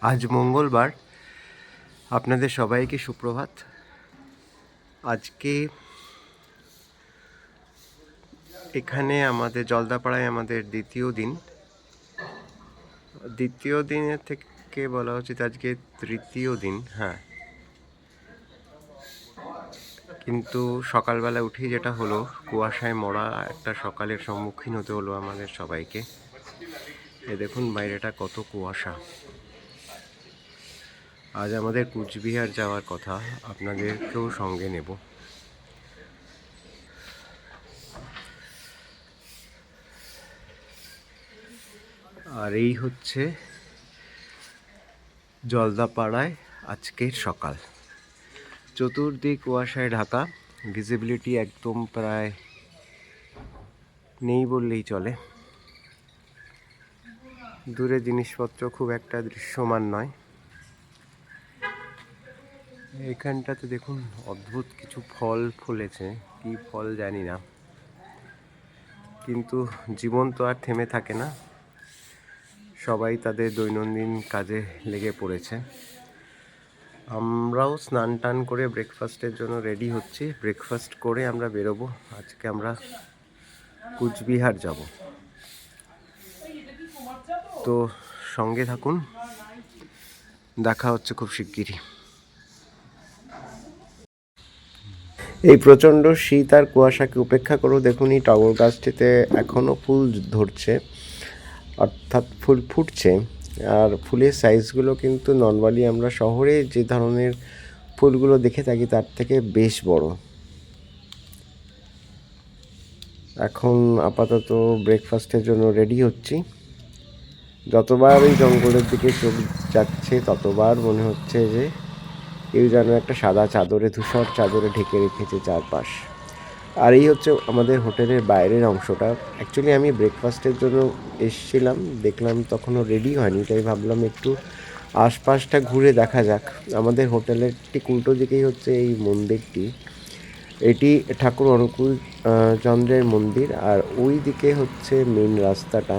আজ মঙ্গলবার, আপনাদের সবাইকে সুপ্রভাত। আজকে এখানে আমাদের জলদাপাড়ায় আমাদের দ্বিতীয় দিনের থেকে বলা উচিত আজকে তৃতীয় দিন। হ্যাঁ, কিন্তু সকালবেলা উঠেই যেটা হলো, কুয়াশায় মরা একটা সকালের সম্মুখীন হতে হলো আমাদের সবাইকে। দেখুন বাইরেটা কত কুয়াশা। আজ আমাদের কুচবিহার যাওয়ার কথা, আপনাদেরকেও সঙ্গে নেব। আর এই হচ্ছে জলদাপাড়ায় আজকের সকাল। চতুর্দিক কুয়াশায় ঢাকা, ভিজিবিলিটি একদম প্রায় নেই বললেই চলে। দূরে জিনিসপত্র খুব একটা দৃশ্যমান নয়। এখানটাতে দেখুন অদ্ভুত কিছু ফল ফলেছে, কি ফল জানি না, কিন্তু জীবন তো আর থেমে থাকে না, সবাই তাদের দৈনন্দিন কাজে লেগে পড়েছে। আমরাও স্নান টান করে ব্রেকফাস্টের জন্য রেডি হচ্ছি। ব্রেকফাস্ট করে আমরা বেরোবো। আজকে আমরা কুচবিহার যাব। তো সঙ্গে থাকুন, দেখা হচ্ছে খুব শিগগিরই। এই প্রচণ্ড শীত আর কুয়াশাকে উপেক্ষা করেও দেখুন এই টগর গাছটিতে এখনও ফুল ধরছে, অর্থাৎ ফুল ফুটছে। আর ফুলের সাইজগুলো কিন্তু নর্মালি আমরা শহরে যে ধরনের ফুলগুলো দেখে থাকি তার থেকে বেশ বড়। এখন আপাতত ব্রেকফাস্টের জন্য রেডি হচ্ছি। যতবার এই জঙ্গলের দিকে চোখ যাচ্ছে ততবার মনে হচ্ছে যে কেউ যেন একটা সাদা চাদরে, ধূসর চাদরে ঢেকে রেখেছে চারপাশ। আর এই হচ্ছে আমাদের হোটেলের বাইরের অংশটা। অ্যাকচুয়ালি আমি ব্রেকফাস্টের জন্য এসেছিলাম, দেখলাম তখনও রেডি হয়নি, তাই ভাবলাম একটু আশপাশটা ঘুরে দেখা যাক। আমাদের হোটেলের ঠিক উল্টো দিকেই হচ্ছে এই মন্দিরটি। এটি ঠাকুর অনুকূল চন্দ্রের মন্দির। আর ওই দিকে হচ্ছে মেন রাস্তাটা।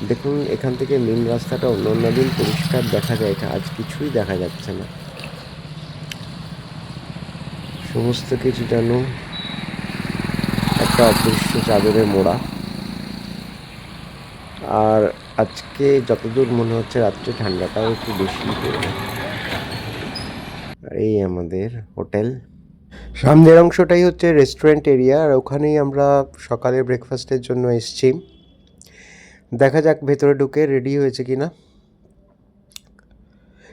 দেখুন এখান থেকে মেন রাস্তাটা অন্য দিন পরিষ্কার দেখা যায়, আজ কিছুই দেখা যাচ্ছে না। সমস্ত কিছু যেন একটা অদৃশ্য চাদরে মোড়া। আর আজকে যতদূর মনে হচ্ছে রাত্রে ঠান্ডাটাও একটু বেশি পড়বে। আর এই আমাদের হোটেল, সামনের অংশটাই হচ্ছে রেস্টুরেন্ট এরিয়া, আর ওখানেই আমরা সকালে ব্রেকফাস্টের জন্য এসেছি। দেখা যাক ভেতরে ঢুকে রেডি হয়েছে কিনা।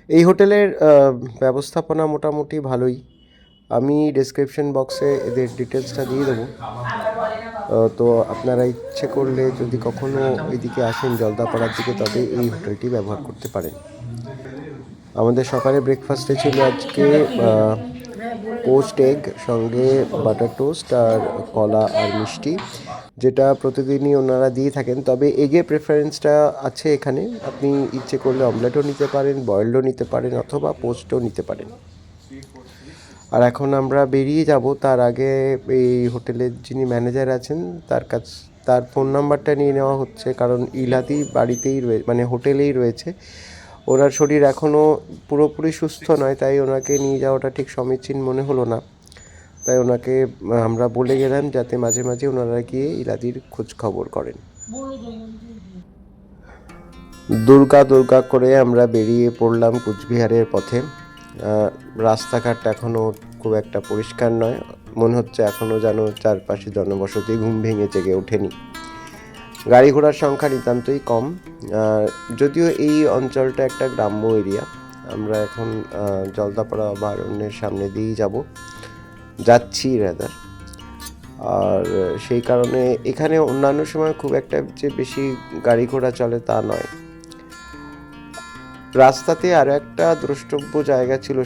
এই হোটেলের ব্যবস্থাপনা মোটামুটি ভালোই। আমি ডেসক্রিপশন বক্সে এদের ডিটেলসটা দিয়ে দেবো। তো আপনারা ইচ্ছে করলে যদি কখনও এদিকে আসেন জলদাপাড়ার দিকে, তবে এই হোটেলটি ব্যবহার করতে পারেন। আমাদের সকালে ব্রেকফাস্টে ছিল আজকে পোস্ট এগ, সঙ্গে বাটার টোস্ট আর কলা আর মিষ্টি, যেটা প্রতিদিনই ওনারা দিয়ে থাকেন। তবে এগের প্রেফারেন্সটা আছে এখানে। আপনি ইচ্ছে করলে অমলেটও নিতে পারেন, বয়েলডও নিতে পারেন, অথবা পোস্টও নিতে পারেন। আর এখন আমরা বেরিয়ে যাব। তার আগে এই হোটেলের যিনি ম্যানেজার আছেন তার ফোন নাম্বারটা নিয়ে নেওয়া হচ্ছে, কারণ ইলাদি বাড়িতেই মানে হোটেলেই রয়েছে। ওনার শরীর এখনও পুরোপুরি সুস্থ নয়, তাই ওনাকে নিয়ে যাওয়াটা ঠিক সমীচীন মনে হলো না। তাই ওনাকে আমরা বলে গেলাম যাতে মাঝে মাঝে ওনারা গিয়ে ইলাদির খোঁজ খবর করেন। দুর্গা করে আমরা বেরিয়ে পড়লাম কুচবিহারের পথে। রাস্তাঘাট এখনও খুব একটা পরিষ্কার নয়, মনে হচ্ছে এখনও যেন চারপাশে জনবসতি ঘুম ভেঙে জেগে ওঠেনি। গাড়ি ঘোড়ার সংখ্যা নিতান্তই কম, যদিও এই অঞ্চলটা একটা গ্রাম্য এরিয়া। আমরা এখন জলদাপাড়া অভয়ারণ্যের সামনে দিয়েই যাচ্ছি রাদার। আর সেই কারণে এখানে অন্যান্য সময় খুব একটা যে বেশি গাড়ি ঘোড়া চলে তা নয়। রাস্তাতে আরও একটা দ্রষ্টব্য জায়গা ছিল,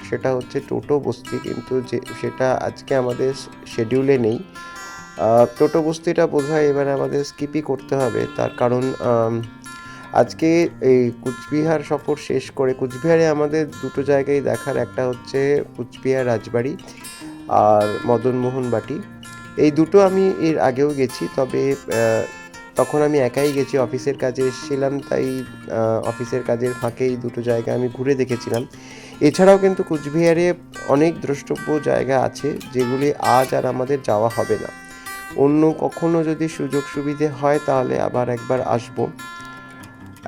সেটা হচ্ছে টোটো বস্তি, কিন্তু সেটা আজকে আমাদের শেডিউলে নেই। টোটো বস্তিটা বোধহয় এবারে আমাদের স্কিপই করতে হবে। তার কারণ আজকে এই কুচবিহার সফর শেষ করে, কুচবিহারে আমাদের দুটো জায়গায় দেখার, একটা হচ্ছে কুচবিহার রাজবাড়ি আর মদনমোহন বাটি। এই দুটো আমি এর আগেও গেছি, তবে তখন আমি একাই গেছি, অফিসের কাজে এসেছিলাম, তাই অফিসের কাজের ফাঁকেই দুটো জায়গা আমি ঘুরে দেখেছিলাম। এছাড়াও কিন্তু কুচবিহারে অনেক দ্রষ্টব্য জায়গা আছে যেগুলি আজ আর আমাদের যাওয়া হবে না। অন্য কখনো যদি সুযোগ সুবিধে হয় তাহলে আবার একবার আসব।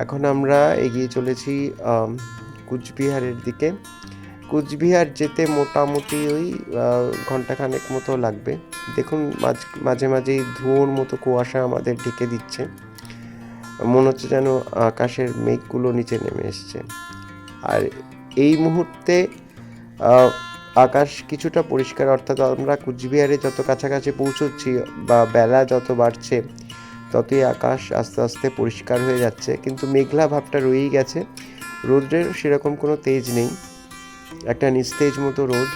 এখন আমরা এগিয়ে চলেছি কুচবিহারের দিকে। কুচবিহার যেতে মোটামুটি ওই ঘন্টাখানেক মতো লাগবে। দেখুন মাঝে মাঝেই ধুয়োর মতো কুয়াশা আমাদের ঢেকে দিচ্ছে, মনে হচ্ছে যেন আকাশের মেঘগুলো নিচে নেমে এসছে। আর এই মুহূর্তে আকাশ কিছুটা পরিষ্কার, অর্থাৎ আমরা কুচবিহারে যত কাছাকাছি পৌঁছচ্ছি বা বেলা যত বাড়ছে ততই আকাশ আস্তে আস্তে পরিষ্কার হয়ে যাচ্ছে, কিন্তু মেঘলা ভাবটা রয়েই গেছে। রোদের সেরকম কোনো তেজ নেই, একটা নিস্তেজ মতো রোদ,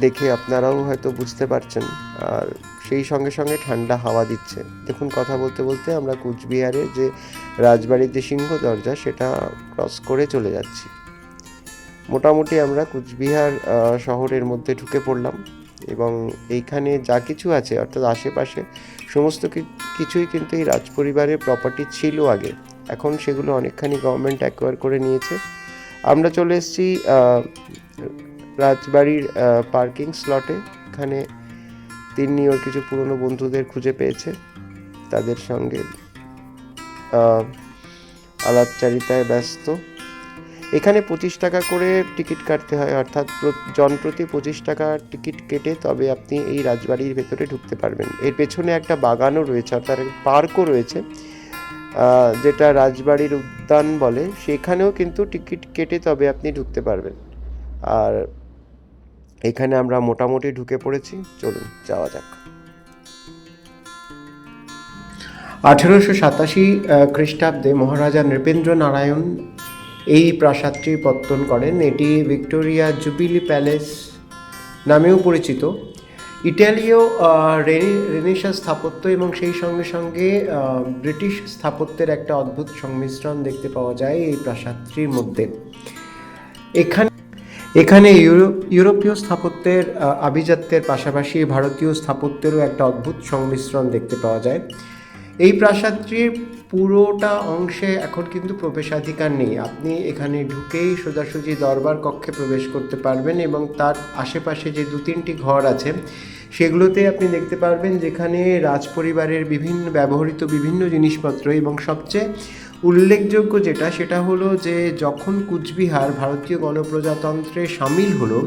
দেখে আপনারাও হয়তো বুঝতে পারছেন। আর সেই সঙ্গে সঙ্গে ঠান্ডা হাওয়া দিচ্ছে। দেখুন, কথা বলতে বলতে আমরা কুচবিহারের যে রাজবাড়ির যে সিংহ দরজা সেটা ক্রস করে চলে যাচ্ছি। মোটামুটি আমরা কুচবিহার শহরের মধ্যে ঢুকে পড়লাম এবং এইখানে যা কিছু আছে অর্থাৎ আশেপাশে সমস্ত কিছুই কিন্তু এই রাজপরিবারের প্রপার্টি ছিল আগে, এখন সেগুলো অনেকখানি গভর্নমেন্ট অ্যাকোয়ার করে নিয়েছে। আমরা চলে এসেছি রাজবাড়ির পার্কিং স্লটে। এখানে তিনি ওর কিছু পুরনো বন্ধুদের খুঁজে পেয়েছে, তাদের সঙ্গে আলাপচারিতায় ব্যস্ত। এখানে 25 টাকা করে টিকিট কাটতে হয়, অর্থাৎ জনপ্রতি 25 টাকা টিকিট কেটে তবে আপনি এই রাজবাড়ির ভেতরে ঢুকতে পারবেন। এর পেছনে একটা বাগানও রয়েছে, অর্থাৎ পার্কও রয়েছে, যেটা রাজবাড়ির উদ্যান বলে, সেখানেও কিন্তু টিকিট কেটে তবে আপনি ঢুকতে পারবেন। আর এখানে আমরা মোটামুটি ঢুকে পড়েছি, চলুন যাওয়া যাক। 1887 খ্রিস্টাব্দে মহারাজা নৃপেন্দ্র নারায়ণ এই প্রাসাদটি পত্তন করেন। এটি ভিক্টোরিয়া জুবিলি প্যালেস নামেও পরিচিত। ইটালীয় রেনেসাঁ স্থাপত্য এবং সেই সঙ্গে সঙ্গে ব্রিটিশ স্থাপত্যের একটা অদ্ভুত সংমিশ্রণ দেখতে পাওয়া যায় এই প্রাসাদটির মধ্যে। এখানে ইউরোপীয় স্থাপত্যের আভিজাত্যের পাশাপাশি ভারতীয় স্থাপত্যেরও একটা অদ্ভুত সংমিশ্রণ দেখতে পাওয়া যায়। এই প্রাসাদটির পুরোটা অংশে এখন কিন্তু প্রবেশাধিকার নেই। আপনি এখানে ঢুকেই সোজাসুজি দরবার কক্ষে প্রবেশ করতে পারবেন এবং তার আশেপাশে যে 2-3টি ঘর আছে সেগুলোতে আপনি দেখতে পারবেন যেখানে রাজপরিবারের ব্যবহৃত বিভিন্ন জিনিসপত্র, এবং সবচেয়ে উল্লেখযোগ্য সেটা হলো যে যখন কুচবিহার ভারতীয় গণপ্রজাতন্ত্রে সামিল হলো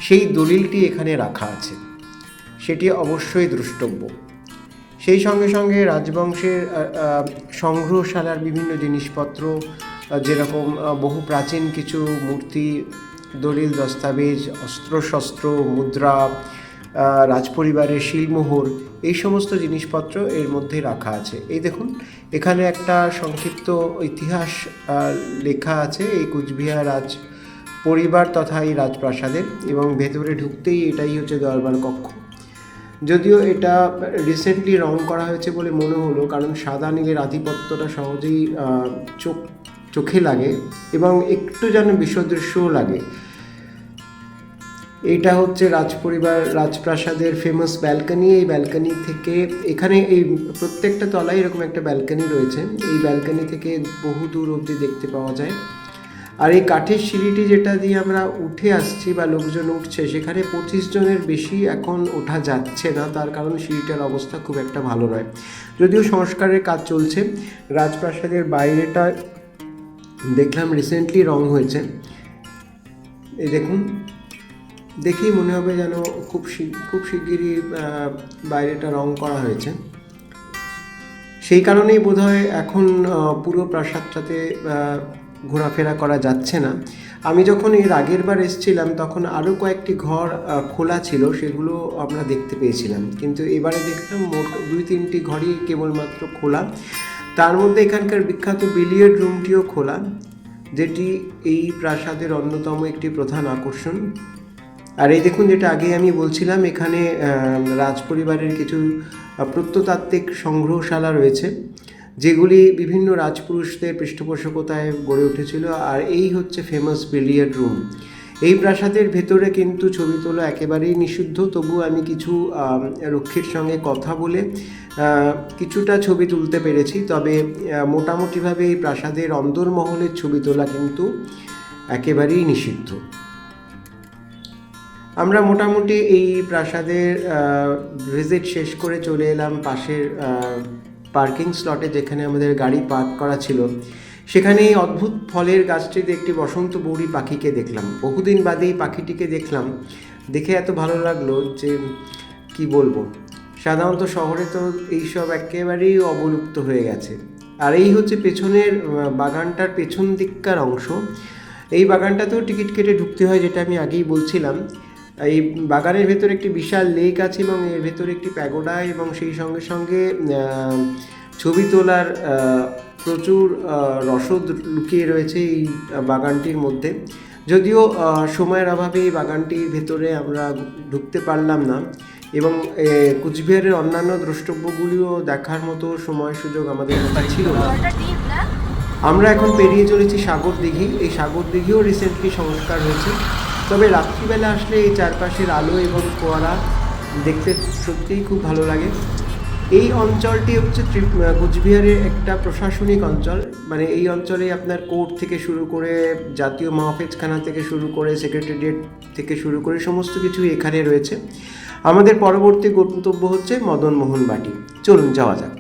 সেই দলিলটি এখানে রাখা আছে, সেটি অবশ্যই দ্রষ্টব্য। সেই সঙ্গে সঙ্গে রাজবংশের সংগ্রহশালার বিভিন্ন জিনিসপত্র, যেরকম বহু প্রাচীন কিছু মূর্তি, দলিল দস্তাবেজ, অস্ত্রশস্ত্র, মুদ্রা, রাজপরিবারের শিলমোহর, এই সমস্ত জিনিসপত্র এর মধ্যে রাখা আছে। এই দেখুন, এখানে একটা সংক্ষিপ্ত ইতিহাস লেখা আছে এই কুচবিহার রাজ পরিবার তথা এই রাজপ্রাসাদের, এবং ভেতরে ঢুকতেই এটাই হচ্ছে দরবার কক্ষ। যদিও এটা রিসেন্টলি রং করা হয়েছে বলে মনে হলো, কারণ সাদা নীলের আধিপত্যটা সহজেই চোখে লাগে এবং একটু যেন বিসদৃশ্যও লাগে। এইটা হচ্ছে রাজপ্রাসাদের ফেমাস ব্যালকনি। এই ব্যালকনি থেকে এখানে এই প্রত্যেকটা তলায় এরকম একটা ব্যালকনি রয়েছে, এই ব্যালকনি থেকে বহু দূর অবধি দেখতে পাওয়া যায়। আর এই কাঠের সিঁড়িটি যেটা দিয়ে আমরা উঠে আসছি বা লোকজন উঠছে, সেখানে 25 জনের বেশি এখন ওঠা যাচ্ছে না, তার কারণ সিঁড়িটার অবস্থা খুব একটা ভালো নয়। যদিও সংস্কারের কাজ চলছে। রাজপ্রাসাদের বাইরেটা দেখলাম রিসেন্টলি রং হয়েছে। এই দেখুন, দেখেই মনে হবে যেন খুব শিগগিরই বাইরেটা রং করা হয়েছে। সেই কারণেই বোধহয় এখন পুরো প্রাসাদটাতে ঘোরাফেরা করা যাচ্ছে না। আমি যখন এর আগের বার এসেছিলাম তখন আরও কয়েকটি ঘর খোলা ছিল, সেগুলো আমরা দেখতে পেয়েছিলাম, কিন্তু এবারে দেখলাম মোট 2-3টি ঘরই কেবলমাত্র খোলা। তার মধ্যে এখানকার বিখ্যাত বিলিয়ার্ড রুমটিও খোলা, যেটি এই প্রাসাদের অন্যতম একটি প্রধান আকর্ষণ। আর এই দেখুন, যেটা আগে আমি বলছিলাম, এখানে রাজপরিবারের কিছু প্রত্নতাত্ত্বিক সংগ্রহশালা রয়েছে, যেগুলি বিভিন্ন রাজপুরুষদের পৃষ্ঠপোষকতায় গড়ে উঠেছিল। আর এই হচ্ছে ফেমাস বিলিয়ার্ড রুম। এই প্রাসাদের ভেতরে কিন্তু ছবি তোলা একেবারেই নিষিদ্ধ, তবু আমি কিছু রক্ষীর সঙ্গে কথা বলে কিছুটা ছবি তুলতে পেরেছি। তবে মোটামুটিভাবে এই প্রাসাদের অন্দরমহলের ছবি তোলা কিন্তু একেবারেই নিষিদ্ধ। আমরা মোটামুটি এই প্রাসাদের ভিজিট শেষ করে চলে এলাম পাশের পার্কিং স্লটে, যেখানে আমাদের গাড়ি পার্ক করা ছিল। সেখানে এই অদ্ভুত ফলের গাছটিতে একটি বসন্ত বৌরি পাখিকে দেখলাম। বহুদিন বাদে এই পাখিটিকে দেখলাম, দেখে এত ভালো লাগলো যে কি বলবো। সাধারণত শহরে তো এইসব একেবারেই অবলুপ্ত হয়ে গেছে। আর এই হচ্ছে পেছনের বাগানটার পেছন দিককার অংশ। এই বাগানটাতেও টিকিট কেটে ঢুকতে হয়, যেটা আমি আগেই বলছিলাম। এই বাগানের ভেতরে একটি বিশাল লেক আছে এবং এর ভেতরে একটি প্যাগোডা, এবং সেই সঙ্গে সঙ্গে ছবি তোলার প্রচুর রসদ লুকিয়ে রয়েছে এই বাগানটির মধ্যে। যদিও সময়ের অভাবে এই বাগানটির ভেতরে আমরা ঢুকতে পারলাম না, এবং কুচবিহারের অন্যান্য দ্রষ্টব্যগুলিও দেখার মতো সময় সুযোগ আমাদের কাছে ছিল না। আমরা এখন পেরিয়ে চলেছি সাগর দিঘি। এই সাগর দিঘিও রিসেন্টলি সংস্কার হয়েছে, তবে রাত্রিবেলা আসলে এই চারপাশের আলো এবং ফোয়ারা দেখতে সত্যিই খুব ভালো লাগে। এই অঞ্চলটি হচ্ছে কুচবিহারের একটা প্রশাসনিক অঞ্চল। মানে এই অঞ্চলে আপনার কোর্ট থেকে শুরু করে জাতীয় মহাফেজখানা থেকে শুরু করে সেক্রেটারিয়েট থেকে শুরু করে সমস্ত কিছুই এখানে রয়েছে। আমাদের পরবর্তী গন্তব্য হচ্ছে মদনমোহন বাটি। চলুন যাওয়া যাক।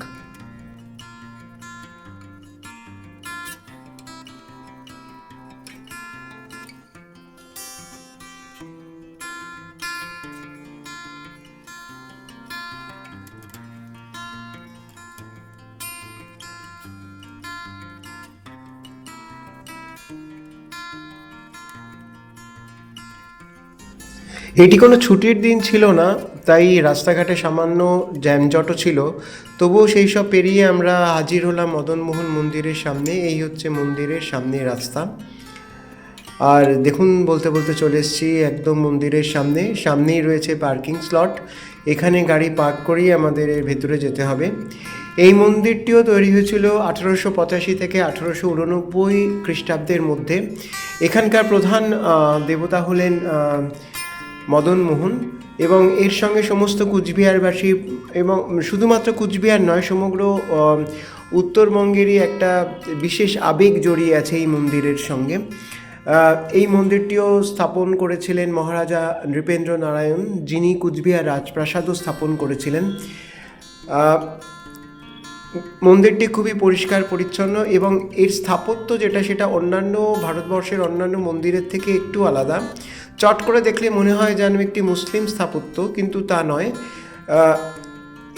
এটি কোনো ছুটির দিন ছিল না, তাই রাস্তাঘাটে সামান্য জ্যামজটও ছিল। তবুও সেই সব পেরিয়ে আমরা হাজির হলাম মদনমোহন মন্দিরের সামনে। এই হচ্ছে মন্দিরের সামনের রাস্তা। আর দেখুন, বলতে বলতে চলে এসেছি একদম মন্দিরের সামনেই রয়েছে পার্কিং স্লট। এখানে গাড়ি পার্ক করেই আমাদের এর ভেতরে যেতে হবে। এই মন্দিরটিও তৈরি হয়েছিল 1885 থেকে 1889 খ্রিস্টাব্দের মধ্যে। এখানকার প্রধান দেবতা হলেন মদনমোহন, এবং এর সঙ্গে সমস্ত কুচবিহারবাসী, এবং শুধুমাত্র কুচবিহার নয়, সমগ্র উত্তরবঙ্গেরই একটা বিশেষ আবেগ জড়িয়ে আছে এই মন্দিরের সঙ্গে। এই মন্দিরটিও স্থাপন করেছিলেন মহারাজা নৃপেন্দ্র নারায়ণ, যিনি কুচবিহার রাজপ্রাসাদও স্থাপন করেছিলেন। মন্দিরটি খুবই পরিষ্কার পরিচ্ছন্ন, এবং এর স্থাপত্য যেটা, সেটা অন্যান্য ভারতবর্ষের অন্যান্য মন্দিরের থেকে একটু আলাদা। চট করে দেখলে মনে হয় যেন একটি মুসলিম স্থাপত্য, কিন্তু তা নয়।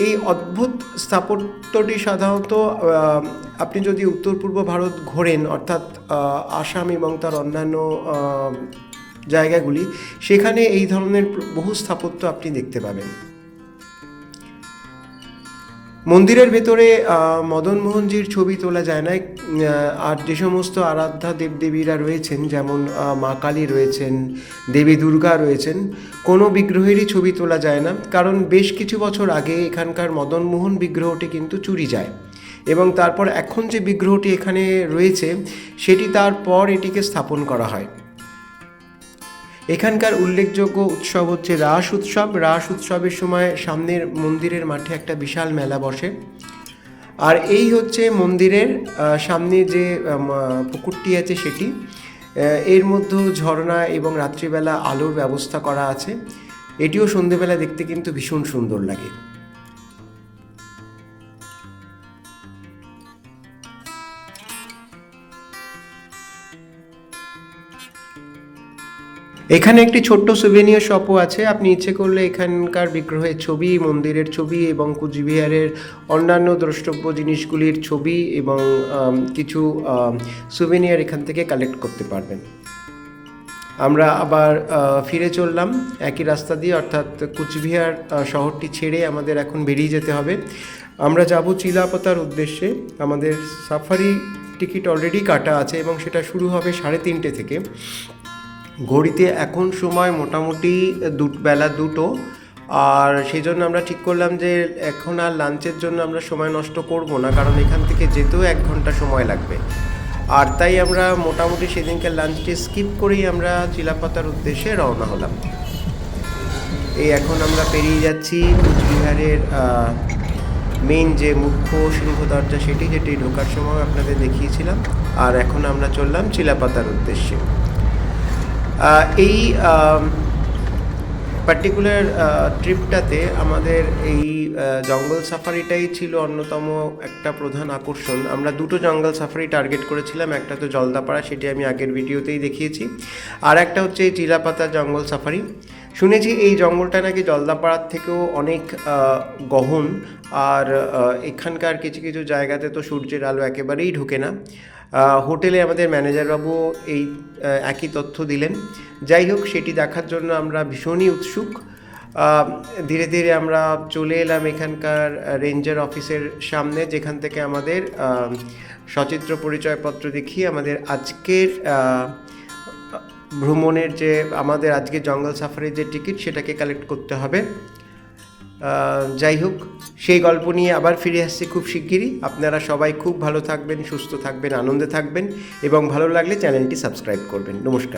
এই অদ্ভুত স্থাপত্যটি সাধারণত আপনি যদি উত্তর পূর্ব ভারত ঘোরেন, অর্থাৎ আসাম এবং তার অন্যান্য জায়গাগুলি, সেখানে এই ধরনের বহু স্থাপত্য আপনি দেখতে পাবেন। মন্দিরের ভেতরে মদনমোহনজির ছবি তোলা যায় না। আর যে সমস্ত আরাধ্যা দেবদেবীরা রয়েছেন, যেমন মা কালী রয়েছেন, দেবী দুর্গা রয়েছেন, কোনো বিগ্রহেরই ছবি তোলা যায় না, কারণ বেশ কিছু বছর আগে এখানকার মদনমোহন বিগ্রহটি কিন্তু চুরি যায়, এবং তারপর এখন যে বিগ্রহটি এখানে রয়েছে সেটি তারপর এটিকে স্থাপন করা হয়। এখানকার উল্লেখযোগ্য উৎসব হচ্ছে রাস উৎসব। রাস উৎসবের সময় সামনের মন্দিরের মাঠে একটা বিশাল মেলা বসে। আর এই হচ্ছে মন্দিরের সামনে যে পুকুরটি আছে সেটি। এর মধ্যে ঝর্ণা এবং রাত্রিবেলা আলোর ব্যবস্থা করা আছে। এটিও সন্ধেবেলা দেখতে কিন্তু ভীষণ সুন্দর লাগে। এখানে একটি ছোট্ট সুভেনিয়ার শপও আছে। আপনি ইচ্ছে করলে এখানকার বিগ্রহের ছবি, মন্দিরের ছবি এবং কুচবিহারের অন্যান্য দ্রষ্টব্য জিনিসগুলির ছবি এবং কিছু সুভেনিয়ার এখান থেকে কালেক্ট করতে পারবেন। আমরা আবার ফিরে চললাম একই রাস্তা দিয়ে, অর্থাৎ কুচবিহার শহরটি ছেড়ে আমাদের এখন বেরিয়ে যেতে হবে। আমরা যাব চিলাপাতার উদ্দেশ্যে। আমাদের সাফারি টিকিট অলরেডি কাটা আছে এবং সেটা শুরু হবে 3:30 থেকে। ঘড়িতে এখন সময় মোটামুটি বেলা 2টো, আর সেই জন্য আমরা ঠিক করলাম যে এখন আর লাঞ্চের জন্য আমরা সময় নষ্ট করব না, কারণ এখান থেকে যেতেও 1 ঘন্টা সময় লাগবে। আর তাই আমরা মোটামুটি সেদিনকে লাঞ্চটি স্কিপ করেই আমরা চিলাপাতার উদ্দেশ্যে রওনা হলাম। এই এখন আমরা পেরিয়ে যাচ্ছি কুচবিহারের মেইন যে মুখ্য সিংহ দরজা যেটি ঢোকার সময় আপনাদের দেখিয়েছিলাম। আর এখন আমরা চললাম চিলাপাতার উদ্দেশ্যে। এই পার্টিকুলার ট্রিপটাতে আমাদের এই জঙ্গল সাফারিটাই ছিল অন্যতম একটা প্রধান আকর্ষণ। আমরা দুটো জঙ্গল সাফারি টার্গেট করেছিলাম, একটা তো জলদাপাড়া, সেটি আমি আগের ভিডিওতেই দেখিয়েছি, আর একটা হচ্ছে এই চিলাপাতা জঙ্গল সাফারি। শুনেছি এই জঙ্গলটা নাকি জলদাপাড়ার থেকেও অনেক গহন, আর এখানকার কিছু কিছু জায়গাতে তো সূর্যের আলো একেবারেই ঢোকে না। হোটেলে আমাদের ম্যানেজারবাবু এই একই তথ্য দিলেন। যাই হোক, সেটি দেখার জন্য আমরা ভীষণই উৎসুক। ধীরে ধীরে আমরা চলে এলাম এখানকার রেঞ্জার অফিসের সামনে, যেখান থেকে আমাদের সচিত্র পরিচয়পত্র দেখিয়ে আমাদের আজকের ভ্রমণের যে আমাদের আজকে জঙ্গল সাফারির যে টিকিট সেটাকে কালেক্ট করতে হবে। যাই হোক, সেই গল্প নিয়ে আবার ফিরে আসছি খুব শিগগিরই। আপনারা সবাই খুব ভালো থাকবেন, সুস্থ থাকবেন, আনন্দে থাকবেন, এবং ভালো লাগলে চ্যানেলটি সাবস্ক্রাইব করবেন। নমস্কার।